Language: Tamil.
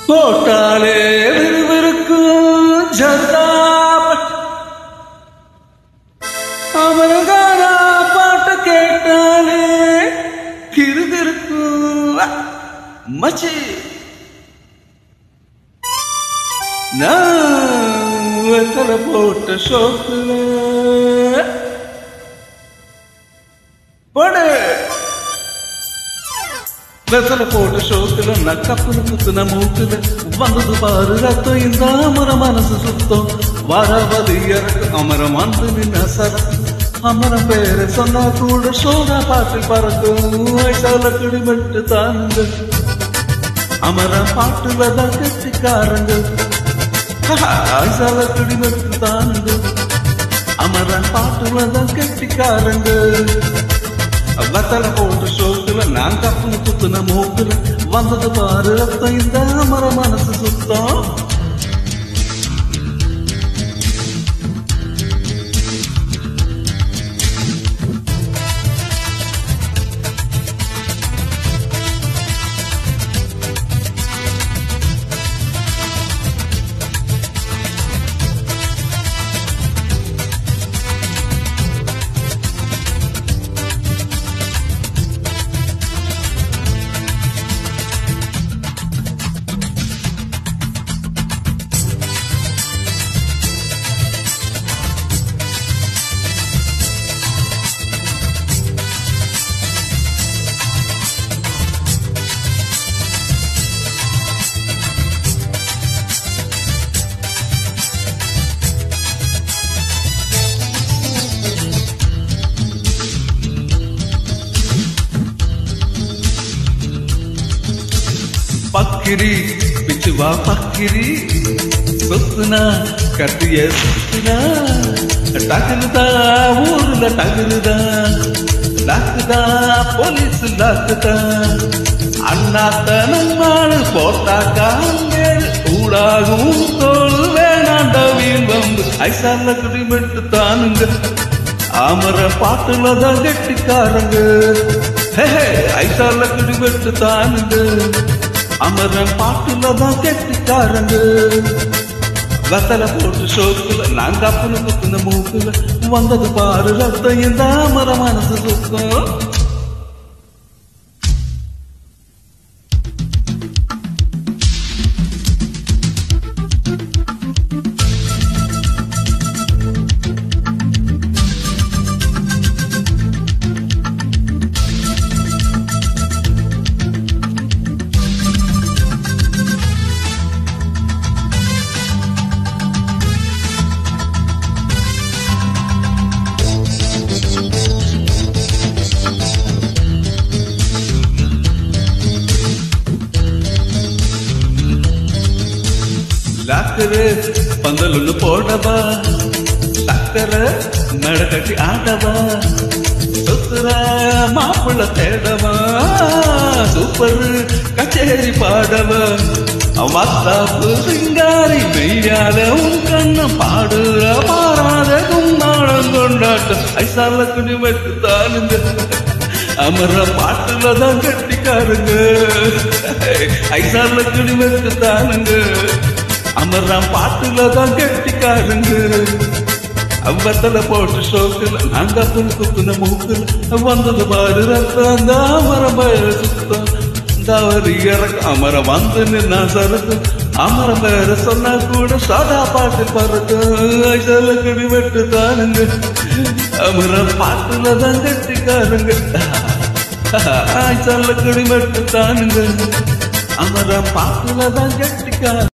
போட்டாலே விறுவிறுக்கும் ஜர்தாபட் அமரகாரா பாட்டு கேட்டாலே கிறுகிறுக்கும் மச்சி நான் வெத்தலை போட்ட ஷோக்குல படு வெத்தலை போட்ட ஷோக்குல நான் கப்புல குத்துன மூக்குல வந்தது பாரு ரத்தம் இந்த அமர மனசு சுத்தம் வாராவது இறக்கு அமரம் வந்து நின்ன சரக்கு அமரம் பேரை சொன்னா கூட சோனா பாட்டு பறக்கும் வயசால குடிமட்டு தானுங்க அமரம் பாட்டுல தான் கெட்டிக்காரங்க வயசால குடிமட்டு தானுங்க அமரம் பாட்டுல தான் கெட்டிக்காரங்க வெத்தலை போட்ட ஷோக்குல நான் கப்புல குத்துன மூக்குல வந்தது பாரு ரத்தம் இந்த அமர மனசு சுத்தம் பக்கிரி பிச்சுவா பக்கிரி சொத்துனா கட்டிய சொத்துனா டகுதா ஊர்ல டகுதா லாக்குதா போலீஸ் லாக்குதா அண்ணாத்தனம் மாடு போட்டாக்கா ஊடாகும் தோல் வேணாண்ட வீம்பம்பு ஐசால குடிமட்டு தானுங்க அமர பாட்டுலதான் கெட்டிக்காரங்க ஐசால குடிமட்டு தானுங்க அமரன் பாட்டுல தான் கெட்டிக்காரங்க வெத்தலை போட்டு ஷோக்குல நான் கப்புல குத்துன மூக்குல வந்தது பாரு ரத்தம் இந்த அமர மனசு சுத்தம் லாக்கரு பந்தலுன்னு போடவா சக்கர நடக்கட்டி ஆடவா சுத்துற மாப்பிள்ள தேடவா சூப்பர் கச்சேரி பாடவா மத்தாப்பு சிங்காரி மெய்யால உன் கண்ணம் பாடுற மாறாத கும்மாளம் கொண்டாட்டம் ஐசால குடி வெட்டு தானுங்க அமர பாட்டுலதான் கட்டிக்காருங்க ஐசால குடி வெட்டு தானுங்க அமரம் பாட்டுலதான் கெட்டிக்காருங்க வெத்தலை போட்டு ஷோக்குல நாங்க புல் குத்துன மூக்குல வந்தது பாரு ரத்தம் அந்த அமரம் பேர சுத்தம் தவறு இறக்க அமரம் வந்து நின்னா சரக்கு அமரம் பேர சொன்னா கூட சாதா பாட்டு பறக்க ஐசால குடி வெட்டு தானுங்க அமரம் பாட்டுலதான் கெட்டிக்காருங்க ஐசால குடி வெட்டு தானுங்க அமரம் பாட்டுலதான் கெட்டிக்காரு